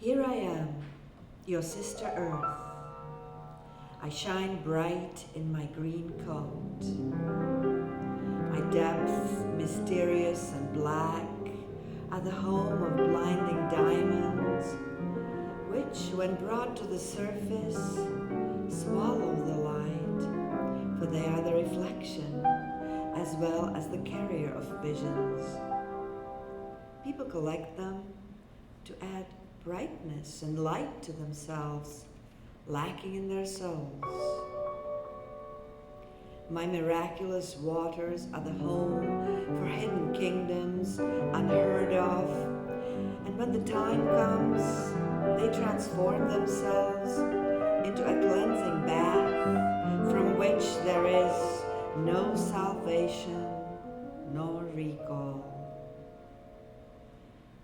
Here I am, your sister Earth. I shine bright in my green coat. My depths, mysterious and black, are the home of blinding diamonds, which, when brought to the surface, swallow the light, for they are the reflection as well as the carrier of visions. People collect them to add brightness and light to themselves, lacking in their souls. My miraculous waters are the home for hidden kingdoms unheard of, and when the time comes, they transform themselves into a cleansing bath from which there is no salvation nor recall.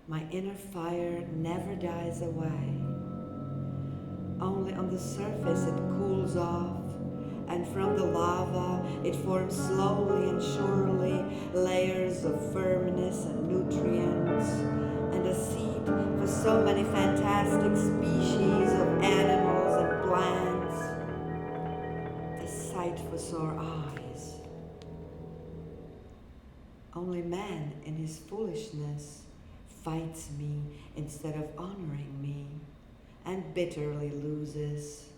My inner fire never dies away. Only on the surface it cools off, and from the lava it forms slowly and surely layers of firmness and nutrients, and a seed for so many fantastic species of animals and plants, a sight for sore eyes. Only man in his foolishness fights me instead of honoring me, and bitterly loses.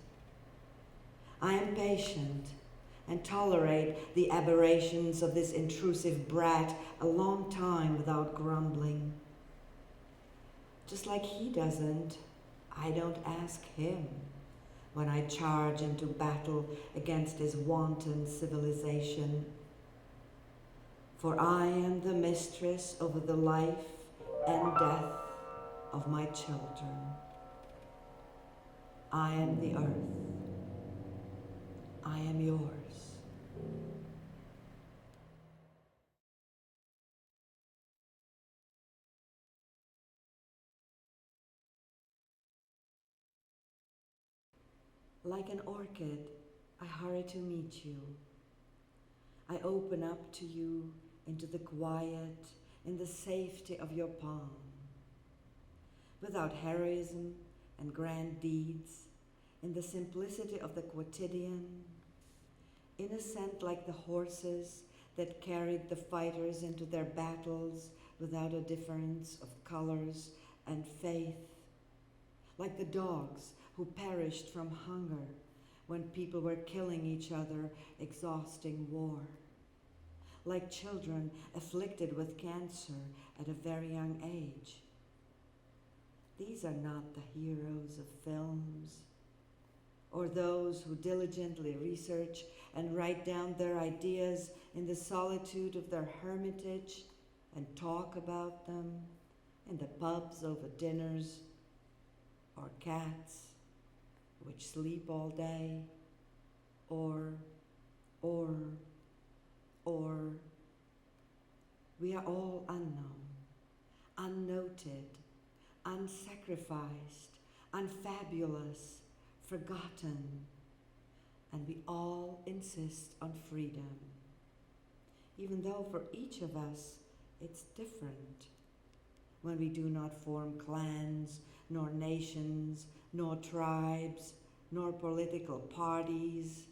I am patient and tolerate the aberrations of this intrusive brat a long time without grumbling. Just like he doesn't, I don't ask him when I charge into battle against his wanton civilization. For I am the mistress over the life and death of my children. I am the earth. I am yours. Like an orchid, I hurry to meet you. I open up to you into the quiet, in the safety of your palm. Without heroism and grand deeds, in the simplicity of the quotidian, innocent like the horses that carried the fighters into their battles without a difference of colors and faith, like the dogs who perished from hunger when people were killing each other, exhausting war, like children afflicted with cancer at a very young age. These are not the heroes of films, or those who diligently research and write down their ideas in the solitude of their hermitage and talk about them in the pubs over dinners, or cats which sleep all day, or, we are all unknown, unnoted, unsacrificed, unfabulous, forgotten, and we all insist on freedom, even though for each of us it's different, when we do not form clans, nor nations, nor tribes, nor political parties,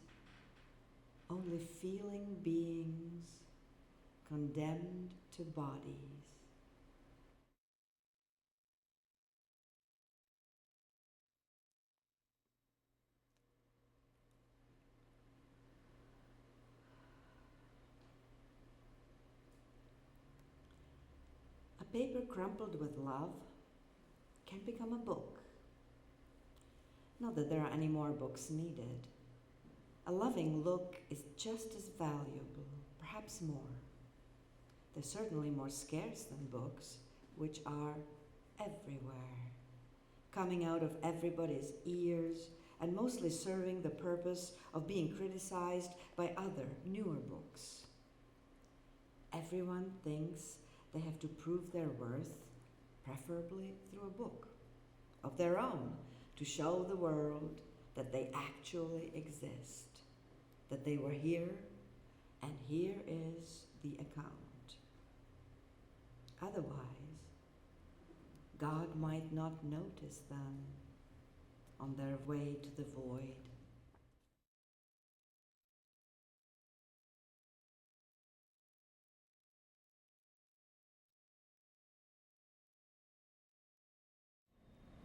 only feeling beings condemned to bodies. A paper crumpled with love can become a book. Not that there are any more books needed. A loving look is just as valuable, perhaps more. They're certainly more scarce than books, which are everywhere, coming out of everybody's ears and mostly serving the purpose of being criticized by other, newer books. Everyone thinks they have to prove their worth, preferably through a book of their own, to show the world that they actually exist, that they were here, and here is the account. Otherwise, God might not notice them on their way to the void.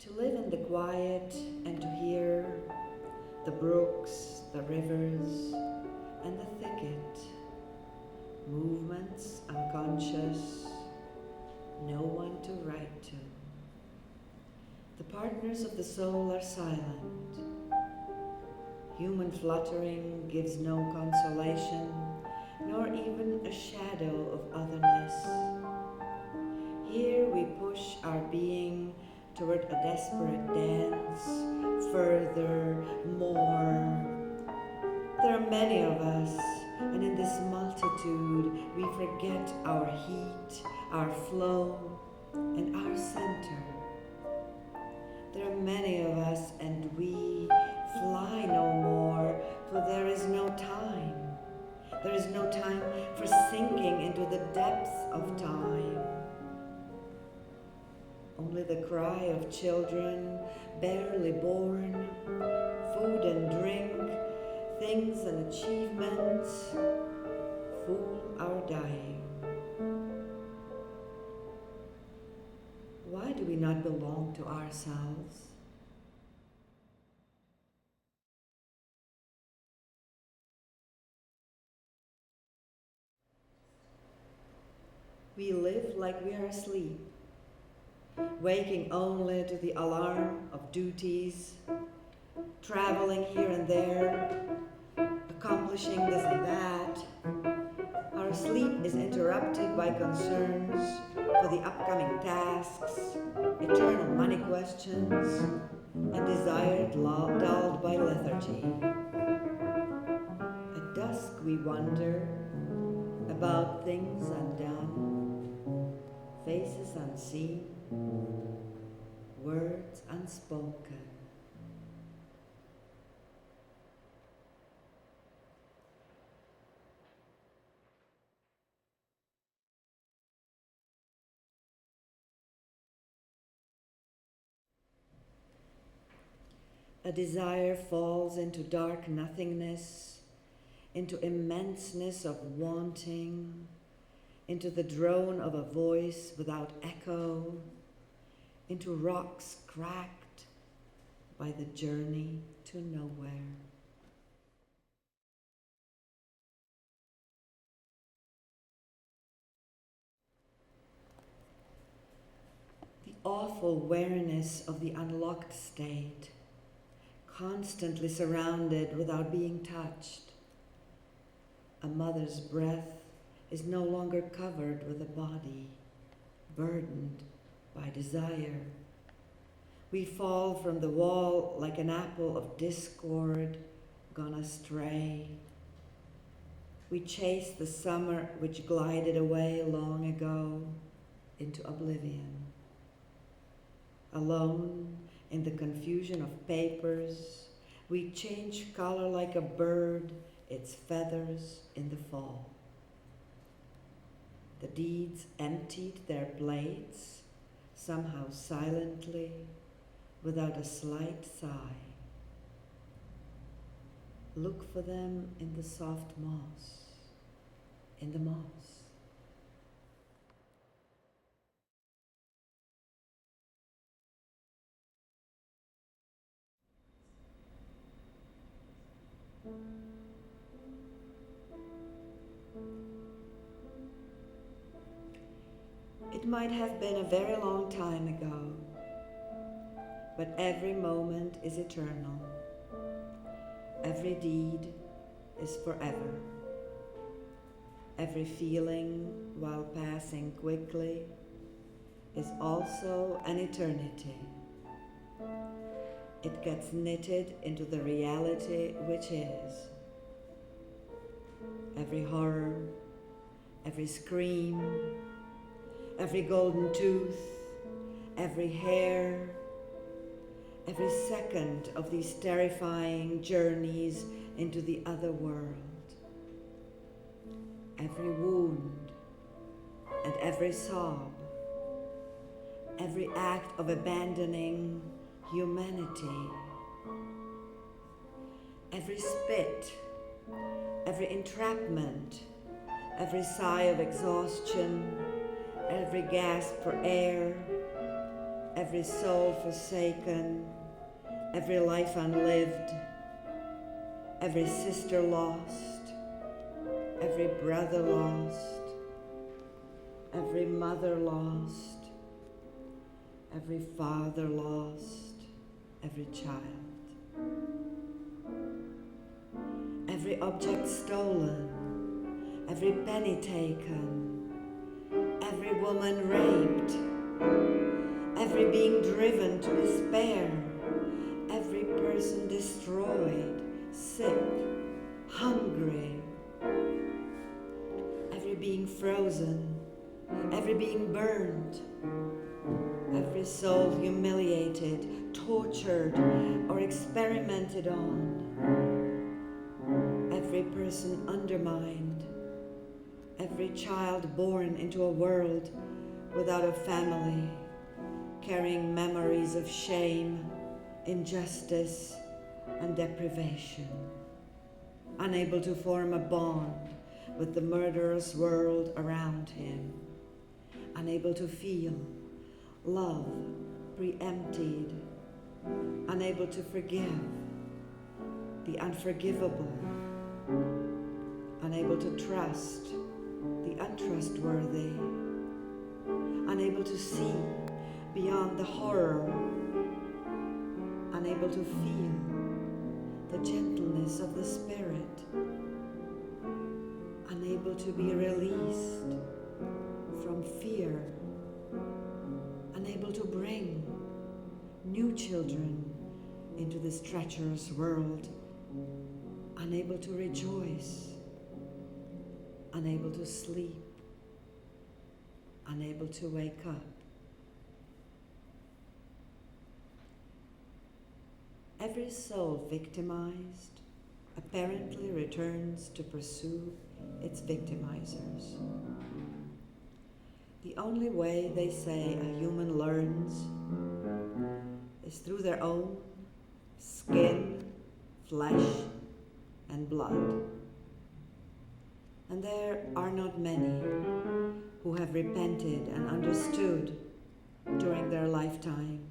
To live in the quiet and to hear the brooks, the rivers, and the thicket, movements unconscious, no one to write to. The partners of the soul are silent. Human fluttering gives no consolation, nor even a shadow of otherness. Here we push our being toward a desperate dance, further, more. There are many of us, and in this multitude we forget our heat, our flow, and our center. There are many of us, and we fly no more, for there is no time. There is no time for sinking into the depths of time. Only the cry of children, barely born, food and drink, things and achievements, fool our dying. Why do we not belong to ourselves? We live like we are asleep, waking only to the alarm of duties, traveling here and there, accomplishing this and that. Our sleep is interrupted by concerns for the upcoming tasks, eternal money questions, and desire dulled by lethargy. At dusk we wonder about things undone, faces unseen, words unspoken. A desire falls into dark nothingness, into immenseness of wanting, into the drone of a voice without echo, into rocks cracked by the journey to nowhere. The awful wariness of the unlocked state, constantly surrounded without being touched. A mother's breath is no longer covered with a body, burdened by desire. We fall from the wall like an apple of discord, gone astray. We chase the summer which glided away long ago into oblivion. Alone in the confusion of papers, we change color like a bird, its feathers in the fall. The deeds emptied their plates, somehow silently, without a slight sigh. Look for them in the soft moss, in the moss. It might have been a very long time ago, but every moment is eternal. Every deed is forever. Every feeling, while passing quickly, is also an eternity. It gets knitted into the reality which is. Every horror, every scream, every golden tooth, every hair, every second of these terrifying journeys into the other world. Every wound and every sob, every act of abandoning humanity, every spit, every entrapment, every sigh of exhaustion, every gasp for air, every soul forsaken, every life unlived, every sister lost, every brother lost, every mother lost, every father lost, every child, every object stolen, every penny taken, every woman raped, every being driven to despair, every person destroyed, sick, hungry, every being frozen, every being burned, every soul humiliated, tortured, or experimented on, every person undermined, every child born into a world without a family, carrying memories of shame, injustice, and deprivation, unable to form a bond with the murderous world around him, unable to feel love pre-emptied, unable to forgive the unforgivable, unable to trust the untrustworthy, unable to see beyond the horror, unable to feel the gentleness of the spirit, unable to be released from fear, unable to bring new children into this treacherous world, unable to rejoice, unable to sleep, unable to wake up. Every soul victimized apparently returns to pursue its victimizers. The only way, they say, a human learns is through their own skin, flesh, and blood. And there are not many who have repented and understood during their lifetime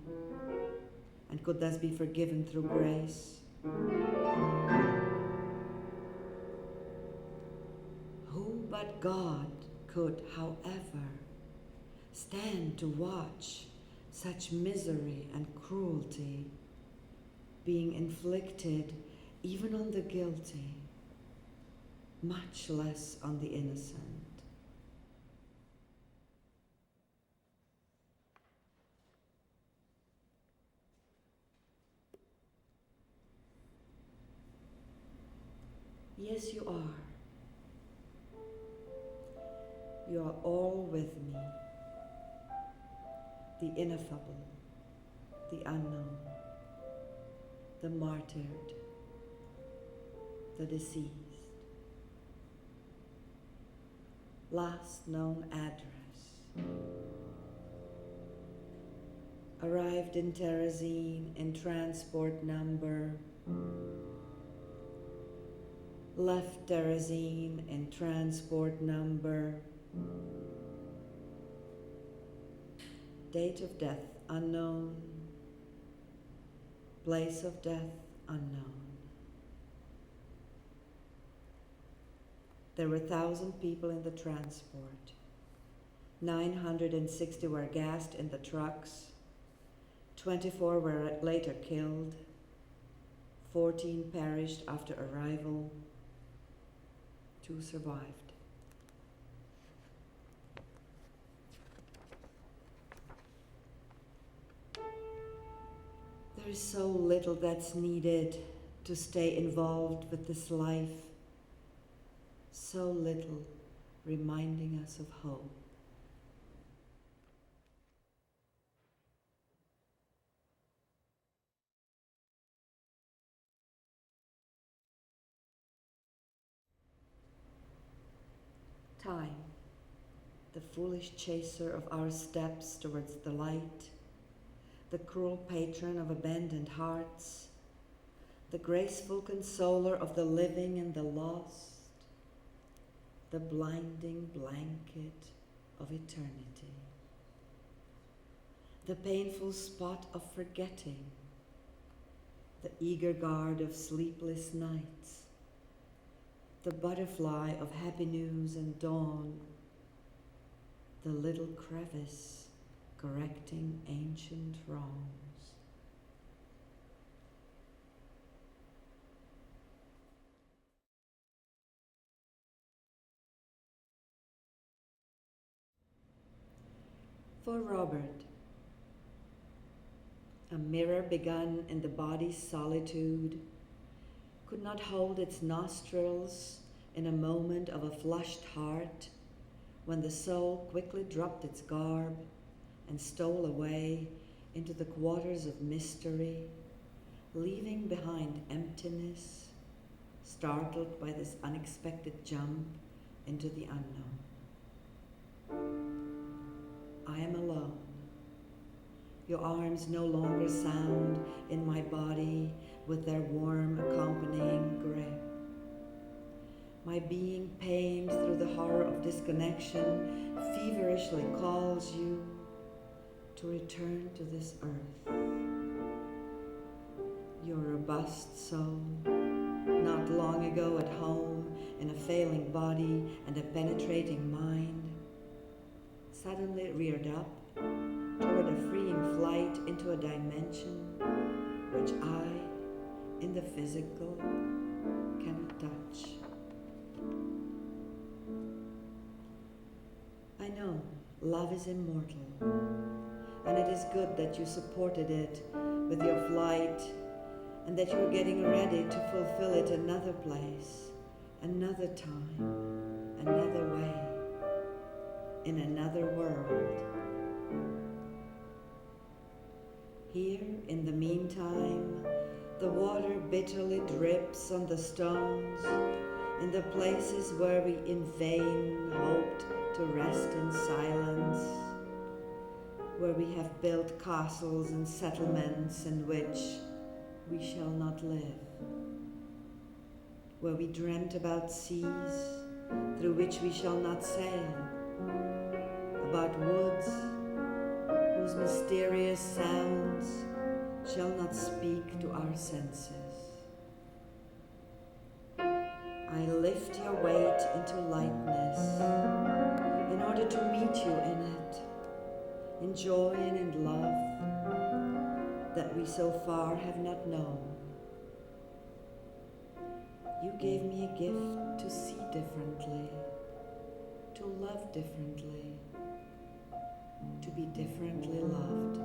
and could thus be forgiven through grace. Who but God could, however, stand to watch such misery and cruelty being inflicted even on the guilty, much less on the innocent? Yes, you are. You are all with me. The ineffable, the unknown, the martyred, the deceased. Last known address. Arrived in Terezin in transport number. Left Terezin in transport number. Date of death unknown. Place of death unknown. There were 1,000 people in the transport. 960 were gassed in the trucks. 24 were later killed. 14 perished after arrival. 2 survived. There is so little that's needed to stay involved with this life. So little reminding us of hope. Time, the foolish chaser of our steps towards the light, the cruel patron of abandoned hearts, the graceful consoler of the living and the lost, the blinding blanket of eternity, the painful spot of forgetting, the eager guard of sleepless nights, the butterfly of happy news and dawn, the little crevice correcting ancient wrongs. For Robert, a mirror begun in the body's solitude could not hold its nostrils in a moment of a flushed heart when the soul quickly dropped its garb and stole away into the quarters of mystery, leaving behind emptiness, startled by this unexpected jump into the unknown. I am alone. Your arms no longer sound in my body with their warm accompanying grip. My being pained through the horror of disconnection feverishly calls you to return to this earth. Your robust soul, not long ago at home in a failing body and a penetrating mind, suddenly reared up toward a freeing flight into a dimension which I, in the physical, cannot touch. I know love is immortal, and it is good that you supported it with your flight and that you're getting ready to fulfill it another place, another time, another way, in another world. Here, in the meantime, the water bitterly drips on the stones in the places where we in vain hoped to rest in silence, where we have built castles and settlements in which we shall not live, where we dreamt about seas through which we shall not sail, about woods whose mysterious sounds shall not speak to our senses. I lift your weight into lightness in order to meet you in it, in joy and in love that we so far have not known. You gave me a gift to see differently, to love differently, to be differently loved.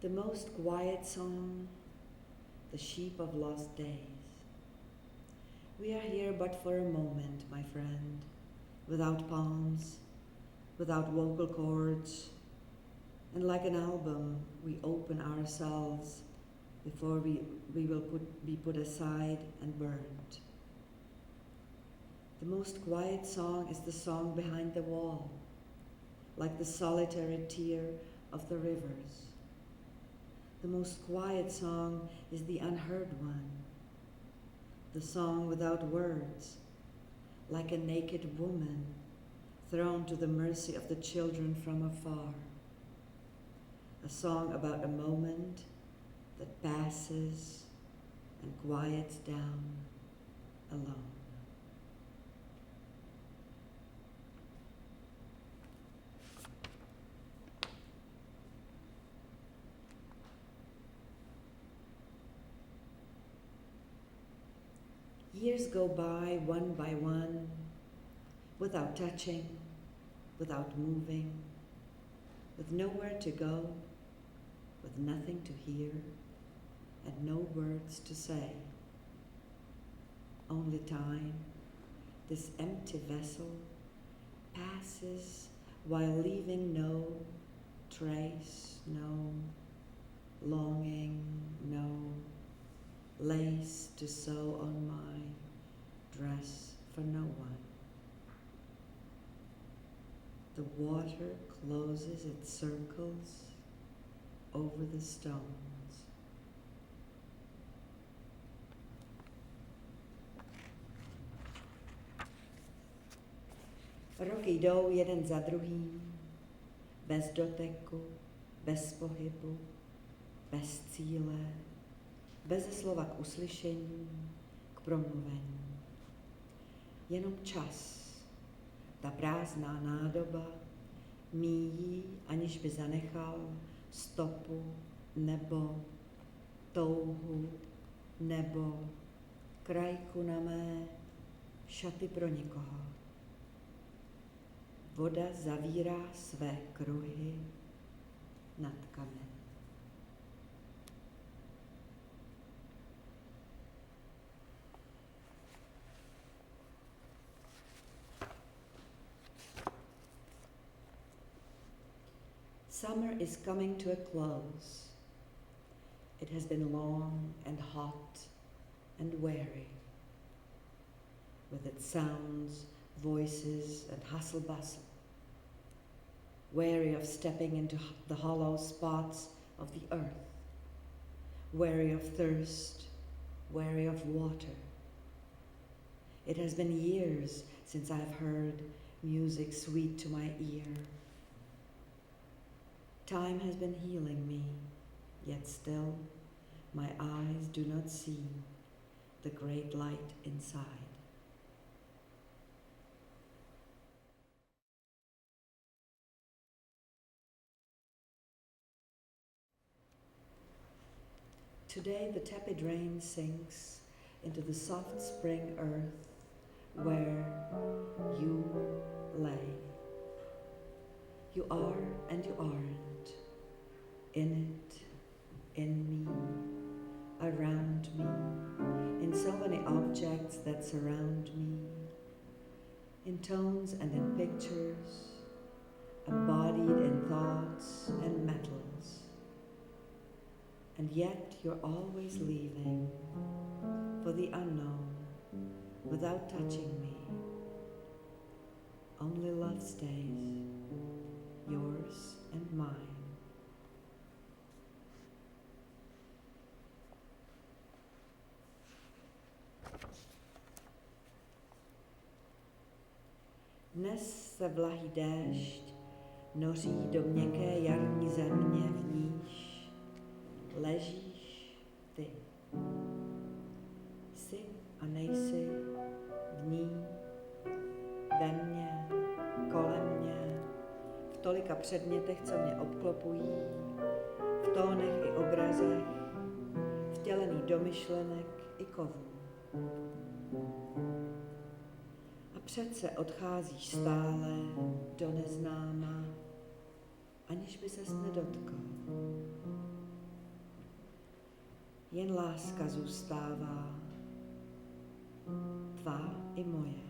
The most quiet song, the sheep of lost days. We are here but for a moment, my friend, without palms, without vocal cords, and like an album, we open ourselves before we will be put aside and burned. The most quiet song is the song behind the wall, like the solitary tear of the rivers. The most quiet song is the unheard one, the song without words, like a naked woman thrown to the mercy of the children from afar. A song about a moment that passes and quiets down alone. Years go by one, without touching, without moving, with nowhere to go, with nothing to hear, and no words to say. Only time, this empty vessel, passes while leaving no trace, no longing, no lace to sew on my dress for no one. The water closes its circles over the stones. Roky jdou jeden za druhým, bez doteku, bez pohybu, bez cíle, bez slova k uslyšení, k promluvení. Jenom čas, ta prázdná nádoba, míjí, aniž by zanechal stopu nebo touhu nebo krajku na mé šaty pro nikoho. Voda zavírá své kruhy nad kamen. Summer is coming to a close. It has been long and hot and weary, with its sounds, voices, and hustle-bustle, weary of stepping into the hollow spots of the earth, weary of thirst, weary of water. It has been years since I've heard music sweet to my ear. Time has been healing me, yet still my eyes do not see the great light inside. Today the tepid rain sinks into the soft spring earth where you lay. You are and you aren't, in it, in me, around me, in so many objects that surround me, in tones and in pictures, embodied in thoughts and metals. And yet you're always leaving for the unknown without touching me. Only love stays, yours and mine. Dnes se vlahý déšť noří do měkké jarní země, v níž ležíš ty. Jsi a nejsi v ní, ve mně, kolem mě, v tolika předmětech, co mě obklopují, v tónech i obrazech, vtělený do myšlenek i kovů. A přece odcházíš stále do neznáma, aniž by ses nedotkl. Jen láska zůstává, tvá i moje.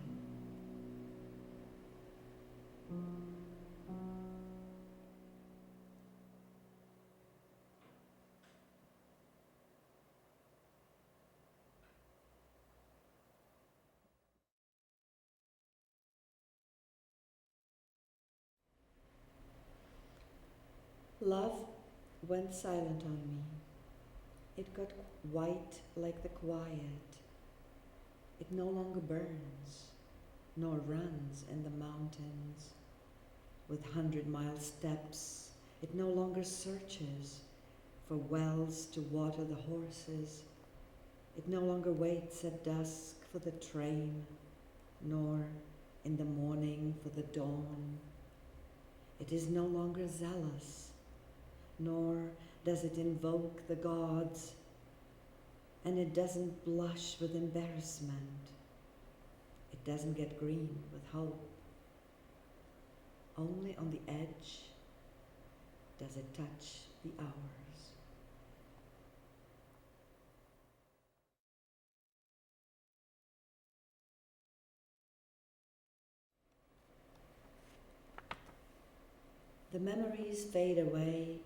Love went silent on me. It got white like the quiet. It no longer burns, nor runs in the mountains with 100-mile steps. It no longer searches for wells to water the horses. It no longer waits at dusk for the train, nor in the morning for the dawn. It is no longer zealous, nor does it invoke the gods, and it doesn't blush with embarrassment. It doesn't get green with hope. Only on the edge does it touch the hours. The memories fade away,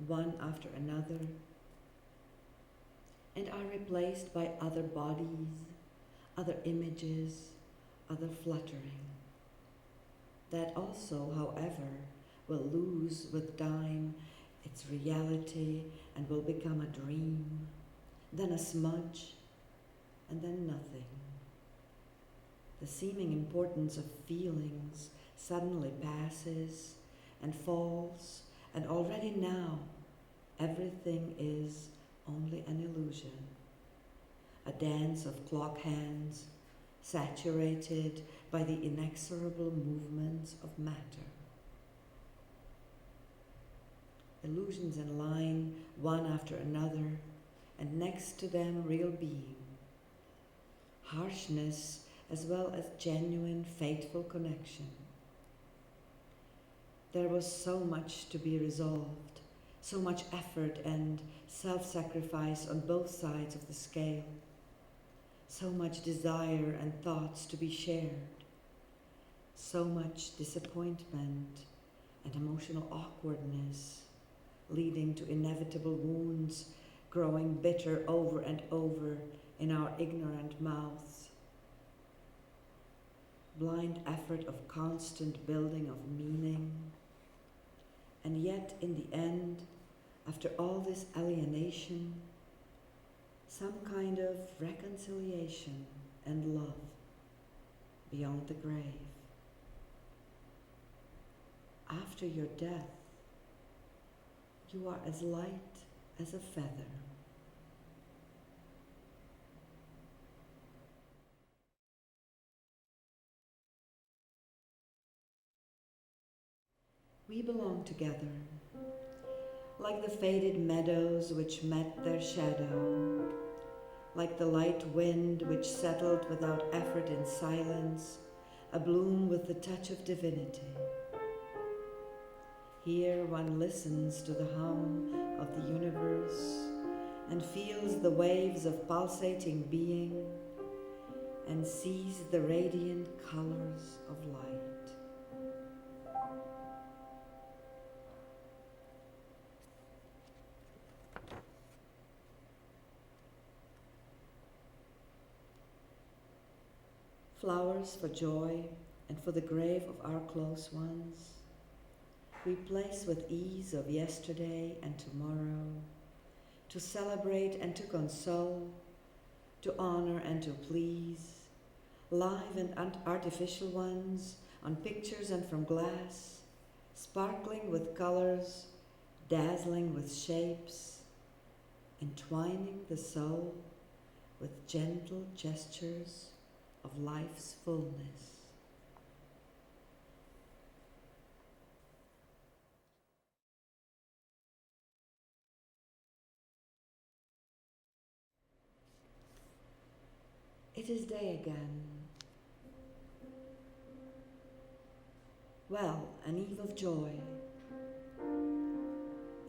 one after another, and are replaced by other bodies, other images, other fluttering. That also, however, will lose with time its reality and will become a dream, then a smudge, and then nothing. The seeming importance of feelings suddenly passes and falls, and already now everything is only an illusion, a dance of clock hands saturated by the inexorable movements of matter. Illusions in line, one after another, and next to them real being. Harshness as well as genuine, fateful connection. There was so much to be resolved, so much effort and self-sacrifice on both sides of the scale, so much desire and thoughts to be shared, so much disappointment and emotional awkwardness, leading to inevitable wounds growing bitter over and over in our ignorant mouths. Blind effort of constant building of meaning, and yet in the end, after all this alienation, some kind of reconciliation and love beyond the grave. After your death, you are as light as a feather. We belong together, like the faded meadows which met their shadow, like the light wind which settled without effort in silence, abloom with the touch of divinity. Here one listens to the hum of the universe and feels the waves of pulsating being and sees the radiant colors of light. Flowers for joy and for the grave of our close ones, we place with ease of yesterday and tomorrow, to celebrate and to console, to honor and to please, live and artificial ones on pictures and from glass, sparkling with colors, dazzling with shapes, entwining the soul with gentle gestures of life's fullness. It is day again. Well, an eve of joy.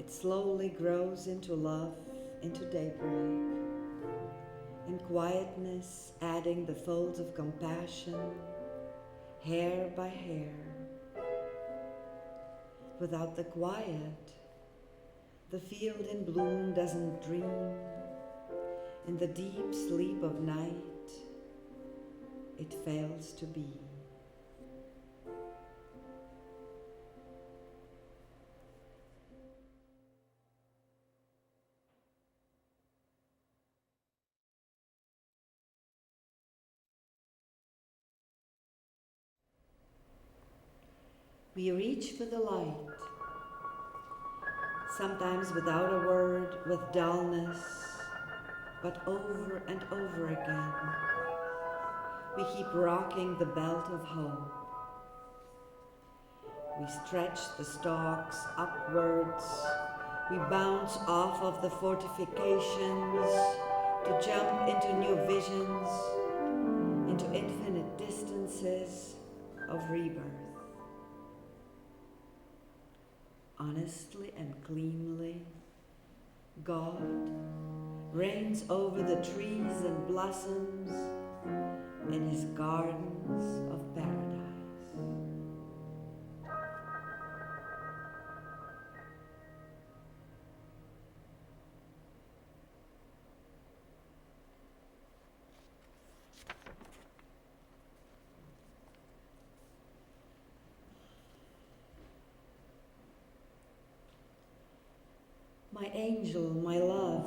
It slowly grows into love, into daybreak. In quietness, adding the folds of compassion, hair by hair. Without the quiet, the field in bloom doesn't dream. In the deep sleep of night, it fails to be. We reach for the light, sometimes without a word, with dullness, but over and over again. We keep rocking the belt of hope. We stretch the stalks upwards. We bounce off of the fortifications to jump into new visions, into infinite distances of rebirth. Honestly and cleanly, God reigns over the trees and blossoms in his gardens of paradise. My angel, my love,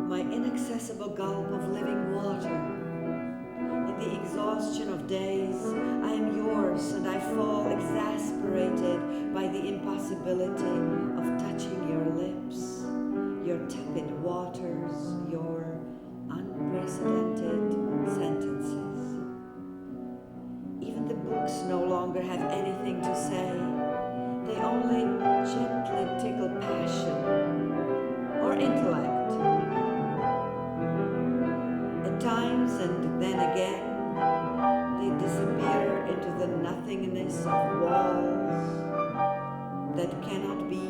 my inaccessible gulp of living water. In the exhaustion of days, I am yours and I fall exasperated by the impossibility of touching your lips, your tepid waters, your unprecedented sentences. Even the books no longer have anything to say. They only gently tickle passion or intellect. At times and then again, they disappear into the nothingness of walls that cannot be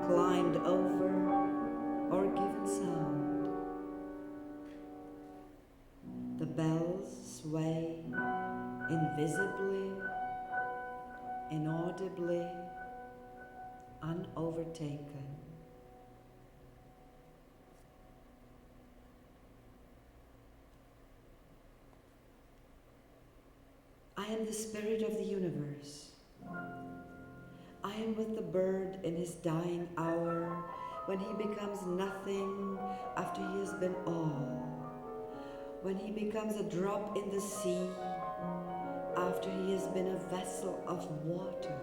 climbed over or given sound. The bells sway invisibly, inaudibly, unovertaken. I am the spirit of the universe. I am with the bird in his dying hour, when he becomes nothing after he has been all, when he becomes a drop in the sea after he has been a vessel of water,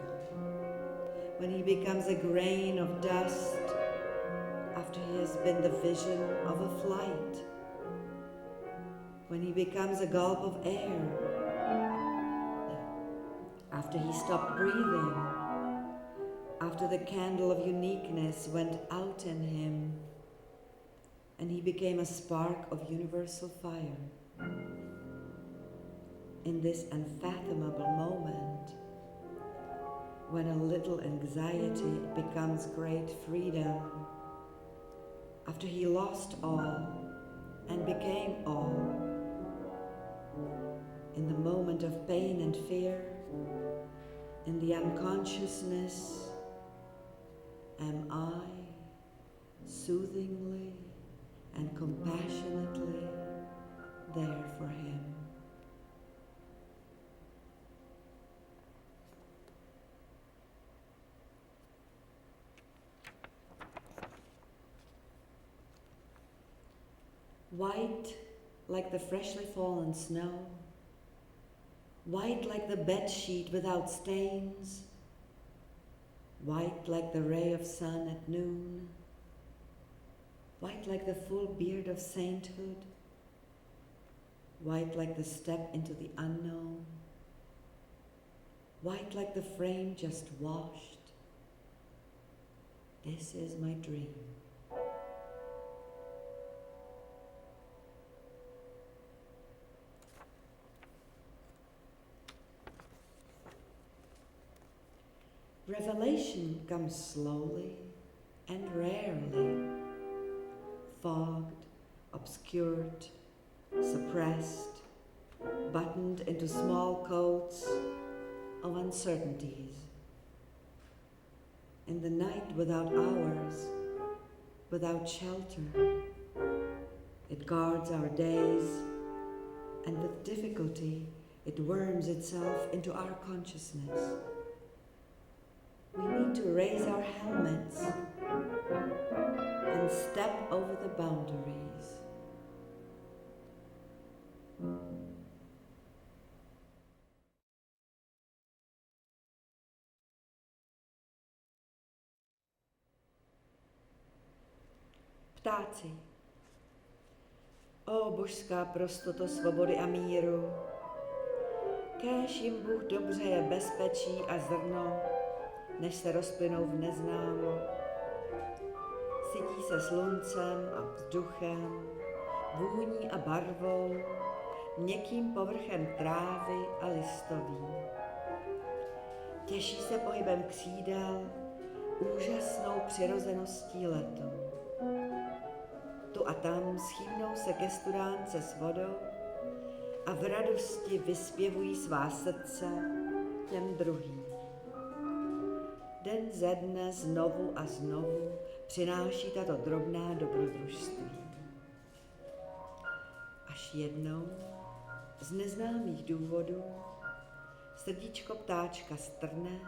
when he becomes a grain of dust after he has been the vision of a flight, when he becomes a gulp of air after he stopped breathing, after the candle of uniqueness went out in him and he became a spark of universal fire. In this unfathomable moment, when a little anxiety becomes great freedom, after he lost all and became all, in the moment of pain and fear, in the unconsciousness, am I soothingly and compassionately there for him. White like the freshly fallen snow, white like the bed sheet without stains, white like the ray of sun at noon, white like the full beard of sainthood, white like the step into the unknown, white like the frame just washed. This is my dream. Revelation comes slowly and rarely, fogged, obscured, suppressed, buttoned into small coats of uncertainties. In the night without hours, without shelter, it guards our days, and with difficulty it worms itself into our consciousness. We need to raise our helmets and step over the boundaries. Ptáci. O božská prostoto svobody a míru, kéž jim Bůh dobřeje bezpečí a zrno, než se rozplynou v neznámo. Sytí se sluncem a vzduchem, vůní a barvou, měkkým povrchem trávy a listoví. Těší se pohybem křídel, úžasnou přirozeností letu. Tu a tam schýbnou se ke studánce s vodou a v radosti vyspěvují svá srdce těm druhým. Den ze dne znovu a znovu přináší tato drobná dobrodružství. Až jednou, z neznámých důvodů, srdíčko ptáčka strne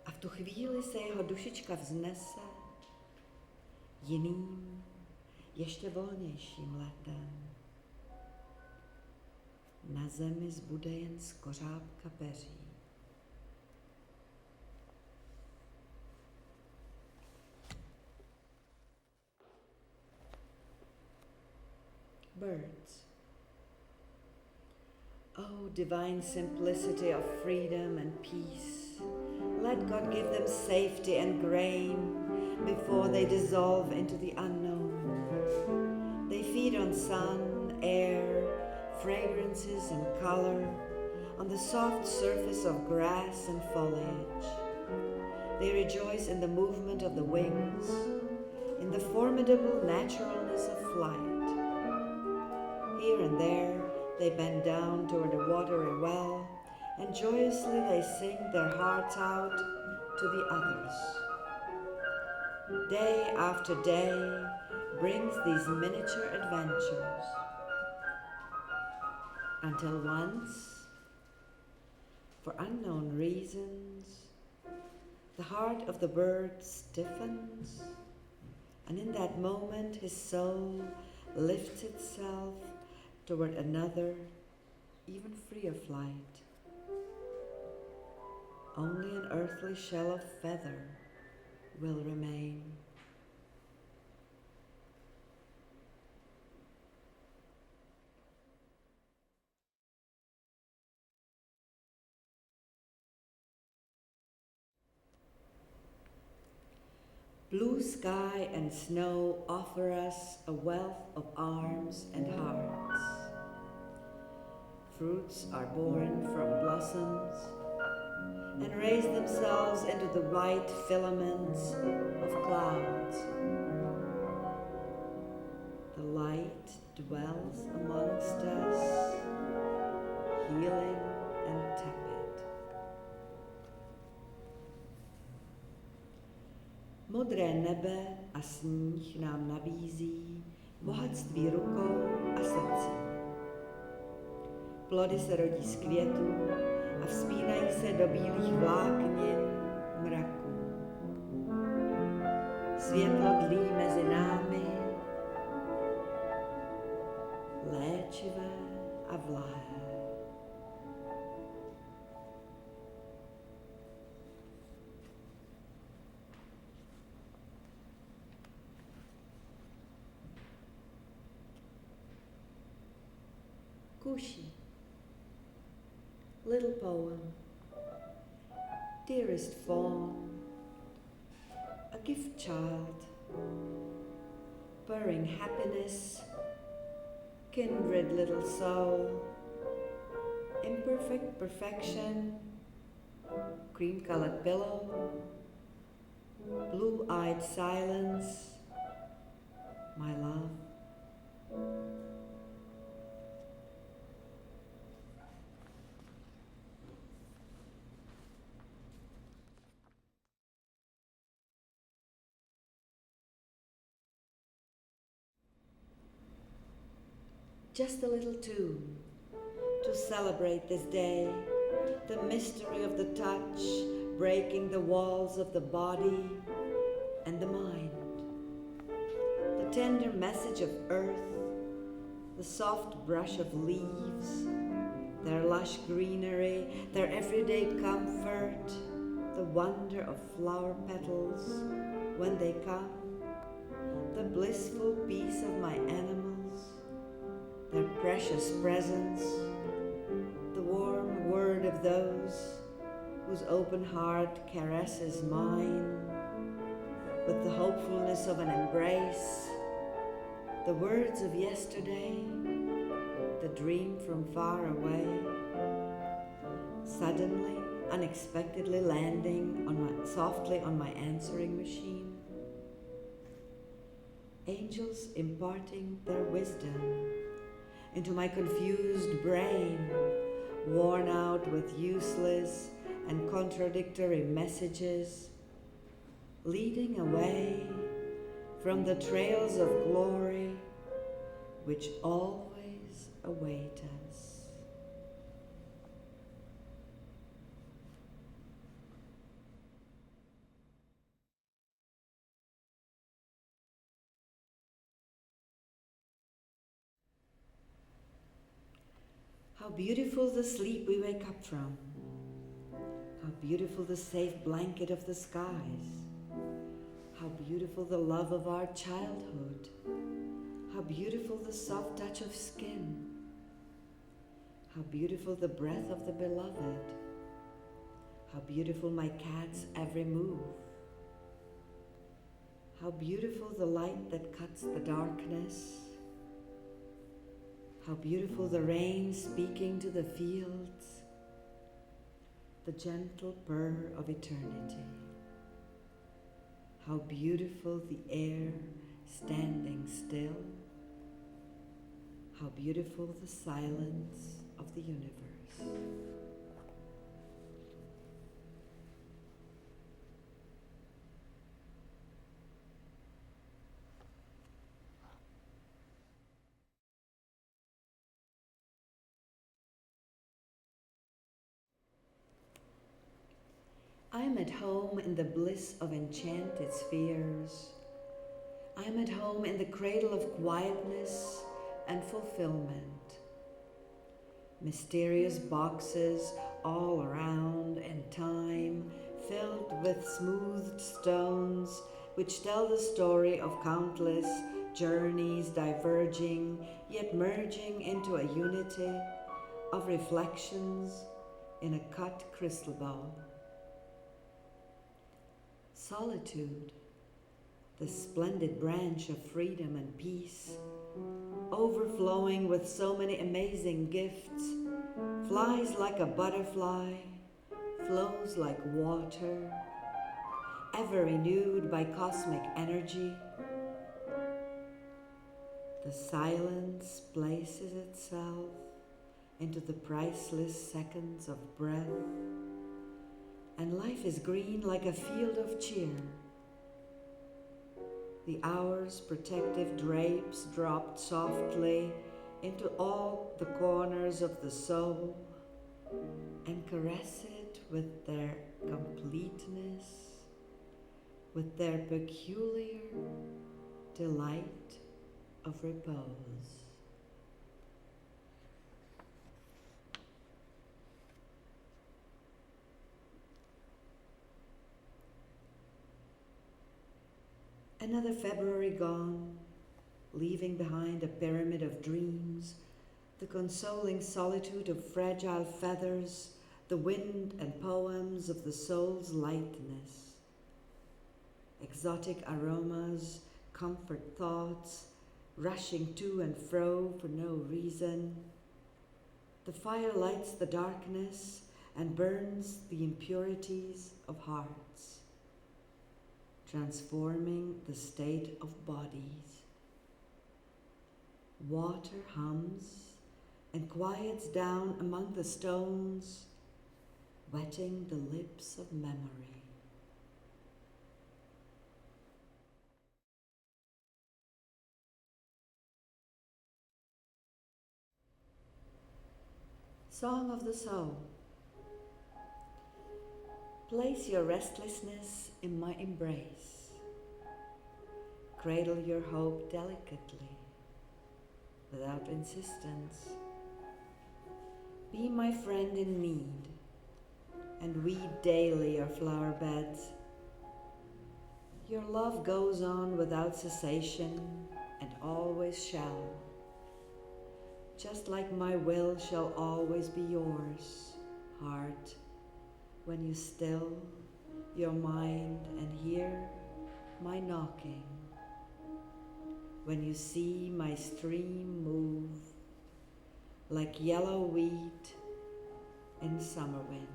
a v tu chvíli se jeho dušička vznese jiným, ještě volnějším letem. Na zemi zbude jen skořápka peří. Birds. Oh, divine simplicity of freedom and peace. Let God give them safety and grain before they dissolve into the unknown. They feed on sun, air, fragrances and color, on the soft surface of grass and foliage. They rejoice in the movement of the wings, in the formidable naturalness of flight. Here and there, they bend down toward a watery well, and joyously they sing their hearts out to the others. Day after day brings these miniature adventures, until once, for unknown reasons, the heart of the bird stiffens, and in that moment his soul lifts itself toward another, even freer flight. Only an earthly shell of feather will remain. Blue sky and snow offer us a wealth of arms and hearts. Fruits are born from blossoms and raise themselves into the white filaments of clouds. The light dwells amongst us, healing and tepid. Modré nebe a sníh nám nabízí bohatství rukou a srdcí. Plody se rodí z květů a vzpínají se do bílých vláknin mraků. Světlo dlí mezi námi, léčivé a vlahé. Kushi, little poem, dearest fawn, a gift child, purring happiness, kindred little soul, imperfect perfection, cream-colored pillow, blue-eyed silence, my love. Just a little tune to celebrate this day, the mystery of the touch breaking the walls of the body and the mind, the tender message of earth, the soft brush of leaves, their lush greenery, their everyday comfort, the wonder of flower petals when they come, the blissful peace of my animals, their precious presence, the warm word of those whose open heart caresses mine with the hopefulness of an embrace, the words of yesterday, the dream from far away, suddenly, unexpectedly landing softly on my answering machine, angels imparting their wisdom into my confused brain, worn out with useless and contradictory messages, leading away from the trails of glory which always await us. beautiful the sleep we wake up from. How beautiful the safe blanket of the skies. How beautiful the love of our childhood. How beautiful the soft touch of skin. How beautiful the breath of the beloved. How beautiful my cat's every move. How beautiful the light that cuts the darkness. How beautiful the rain speaking to the fields. The gentle purr of eternity. How beautiful the air standing still. How beautiful the silence of the universe. I am at home in the bliss of enchanted spheres. I am at home in the cradle of quietness and fulfillment. Mysterious boxes all around and time, filled with smoothed stones, which tell the story of countless journeys diverging, yet merging into a unity of reflections in a cut crystal ball. Solitude, the splendid branch of freedom and peace, overflowing with so many amazing gifts, flies like a butterfly, flows like water, ever renewed by cosmic energy. The silence places itself into the priceless seconds of breath, and life is green like a field of cheer. The hour's protective drapes dropped softly into all the corners of the soul and caress it with their completeness, with their peculiar delight of repose. Another February gone, leaving behind a pyramid of dreams, the consoling solitude of fragile feathers, the wind and poems of the soul's lightness. Exotic aromas, comfort thoughts, rushing to and fro for no reason. The fire lights the darkness and burns the impurities of hearts, transforming the state of bodies. Water hums and quiets down among the stones, wetting the lips of memory. Song of the Soul. Place your restlessness in my embrace. Cradle your hope delicately, without insistence. Be my friend in need, and weed daily your flower beds. Your love goes on without cessation, and always shall. Just like my will shall always be yours, heart, when you still your mind and hear my knocking, when you see my stream move like yellow wheat in summer wind.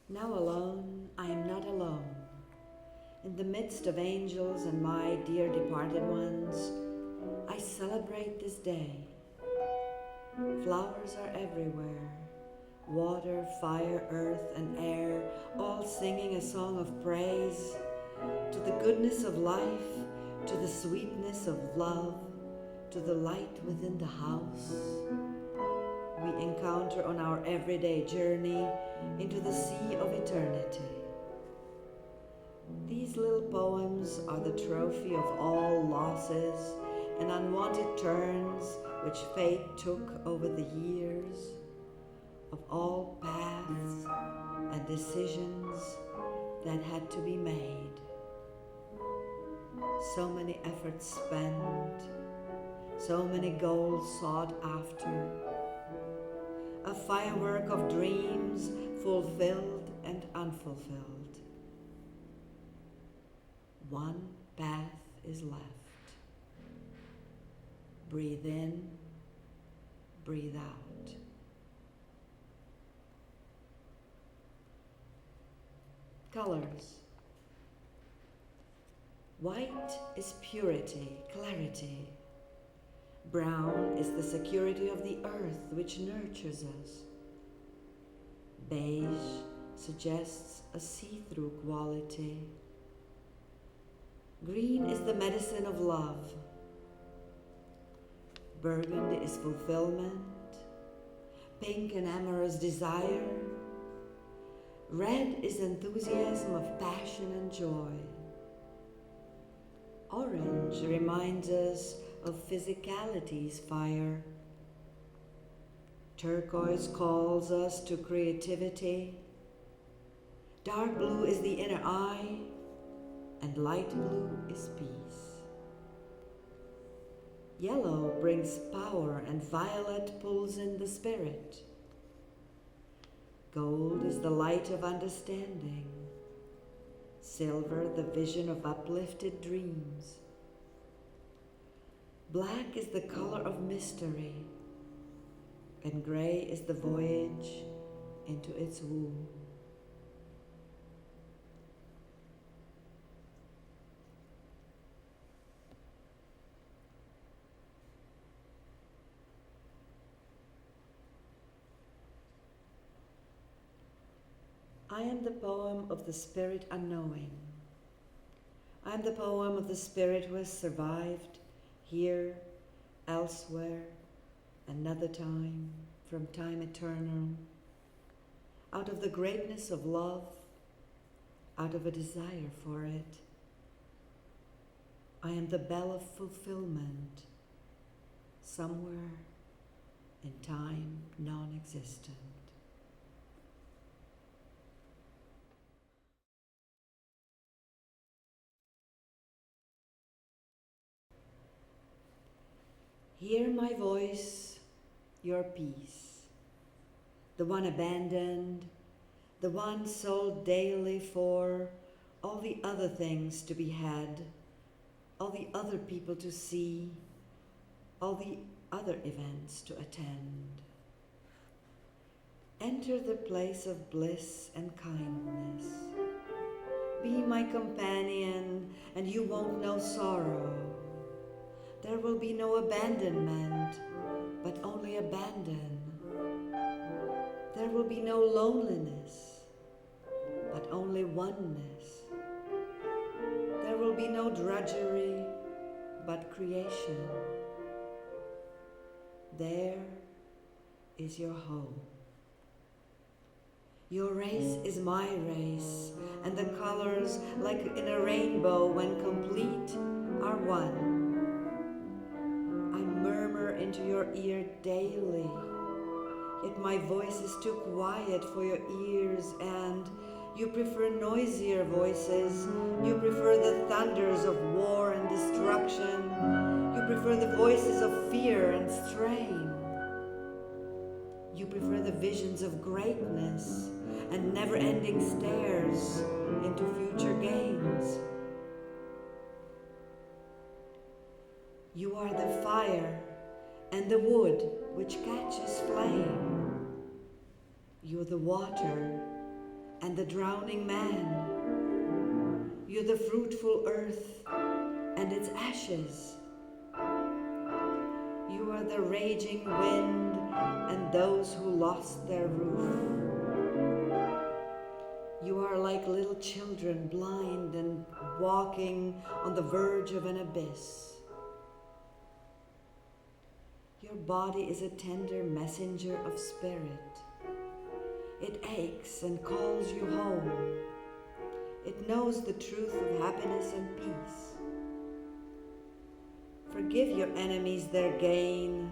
Now alone, I am not alone. In the midst of angels and my dear departed ones, I celebrate this day. Flowers are everywhere, water, fire, earth, and air, all singing a song of praise to the goodness of life, to the sweetness of love, to the light within the house we encounter on our everyday journey into the sea of eternity. These little poems are the trophy of all losses and unwanted turns which fate took over the years, of all paths and decisions that had to be made. So many efforts spent, so many goals sought after, a firework of dreams fulfilled and unfulfilled. One path is left. Breathe in, breathe out. Colors. White is purity, clarity. Brown is the security of the earth which nurtures us. Beige suggests a see-through quality. Green is the medicine of love. Burgundy is fulfillment. Pink and amorous desire. Red is enthusiasm of passion and joy. Orange reminds us of physicality's fire. Turquoise calls us to creativity. Dark blue is the inner eye, and light blue is peace. Yellow brings power, and violet pulls in the spirit. Gold is the light of understanding. Silver, the vision of uplifted dreams. Black is the color of mystery, and gray is the voyage into its womb. I am the poem of the spirit unknowing. I am the poem of the spirit who has survived here, elsewhere, another time, from time eternal, out of the greatness of love, out of a desire for it. I am the bell of fulfillment, somewhere in time non-existent. Hear my voice, your peace, the one abandoned, the one sold daily for all the other things to be had, all the other people to see, all the other events to attend. Enter the place of bliss and kindness. Be my companion, and you won't know sorrow. There will be no abandonment, but only abandon. There will be no loneliness, but only oneness. There will be no drudgery, but creation. There is your home. Your race is my race, and the colors, like in a rainbow when complete, are one. Into your ear daily, yet my voice is too quiet for your ears, and you prefer noisier voices. You prefer the thunders of war and destruction. You prefer the voices of fear and strain. You prefer the visions of greatness and never-ending stares into future gains. You are the fire and the wood which catches flame. You're the water and the drowning man. You're the fruitful earth and its ashes. You are the raging wind and those who lost their roof. You are like little children, blind and walking on the verge of an abyss. Your body is a tender messenger of spirit. It aches and calls you home. It knows the truth of happiness and peace. Forgive your enemies their gain,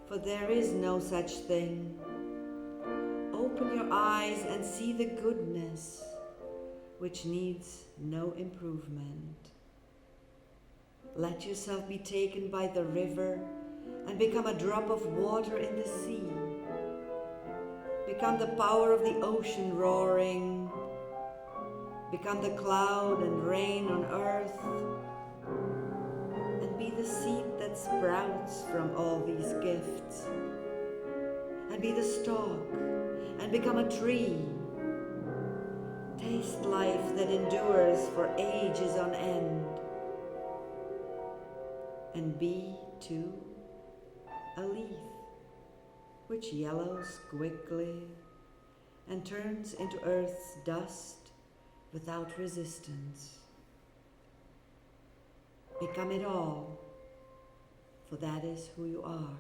for there is no such thing. Open your eyes and see the goodness, which needs no improvement. Let yourself be taken by the river and become a drop of water in the sea. Become the power of the ocean roaring. Become the cloud and rain on earth. And be the seed that sprouts from all these gifts. And be the stalk and become a tree. Taste life that endures for ages on end. And be, too, a leaf which yellows quickly and turns into earth's dust without resistance. Become it all, for that is who you are.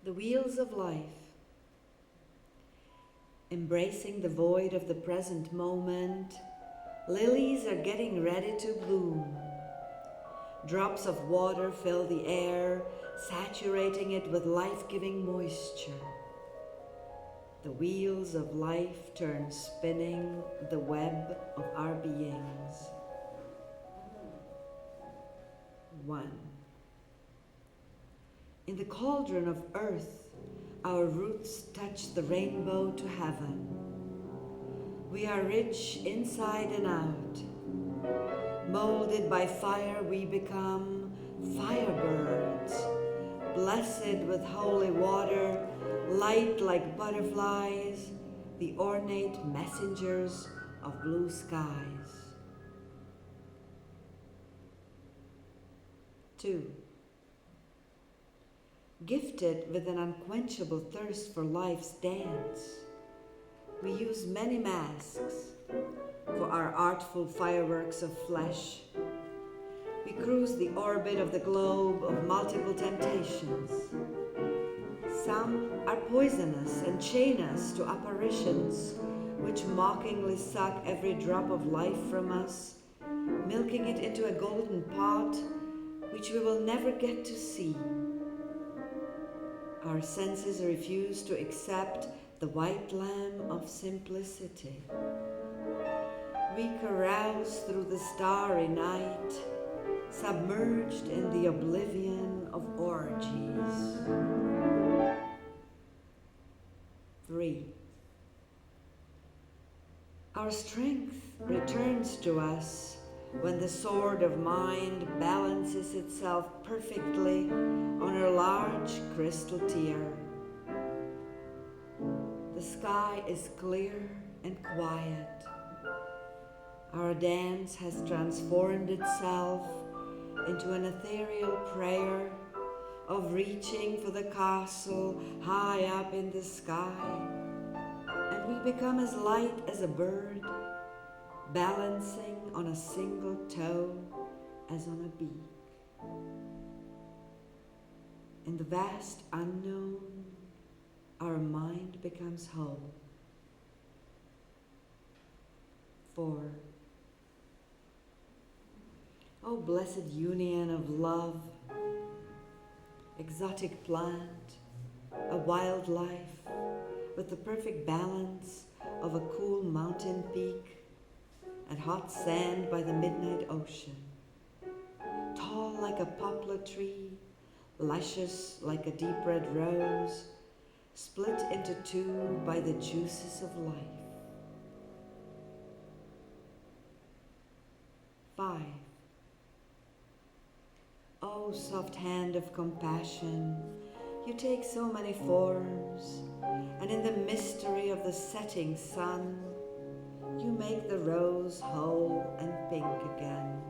The wheels of life. Embracing the void of the present moment, lilies are getting ready to bloom. Drops of water fill the air, saturating it with life-giving moisture. The wheels of life turn spinning the web of our beings. 1. In the cauldron of earth, our roots touch the rainbow to heaven. We are rich inside and out. Molded by fire, we become firebirds, blessed with holy water, light like butterflies, the ornate messengers of blue skies. 2. Gifted with an unquenchable thirst for life's dance, we use many masks for our artful fireworks of flesh. We cruise the orbit of the globe of multiple temptations. Some are poisonous and chain us to apparitions which mockingly suck every drop of life from us, milking it into a golden pot which we will never get to see. Our senses refuse to accept the white lamb of simplicity. We carouse through the starry night, submerged in the oblivion of orgies. 3. Our strength returns to us when the sword of mind balances itself perfectly on a large crystal tear. The sky is clear and quiet. Our dance has transformed itself into an ethereal prayer of reaching for the castle high up in the sky, and we become as light as a bird, balancing on a single toe as on a beak. In the vast unknown, our mind becomes whole. 4. O blessed union of love, exotic plant, a wild life with the perfect balance of a cool mountain peak and hot sand by the midnight ocean. Tall like a poplar tree, luscious like a deep red rose, split into two by the juices of life. 5. O soft hand of compassion, you take so many forms, and in the mystery of the setting sun, you make the rose whole and pink again.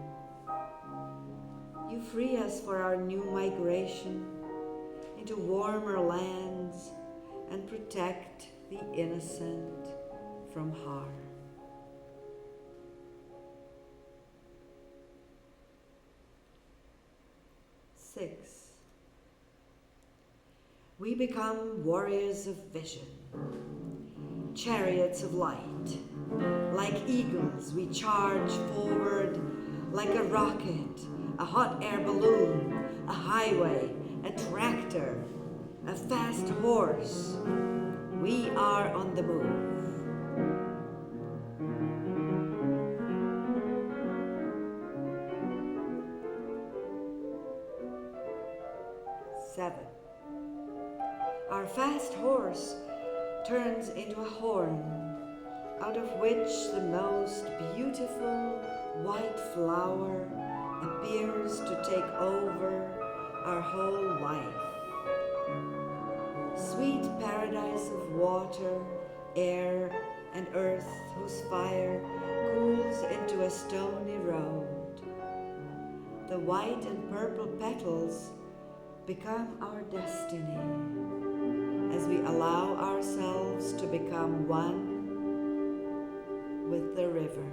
You free us for our new migration, into warmer lands and protect the innocent from harm. Six. We become warriors of vision, chariots of light. Like eagles, we charge forward like a rocket, a hot air balloon, a highway, a tractor, a fast horse. We are on the move. Seven. Our fast horse turns into a horn, out of which the most beautiful white flower appears to take over our whole life. Sweet paradise of water, air, and earth whose fire cools into a stony road. The white and purple petals become our destiny as we allow ourselves to become one with the river.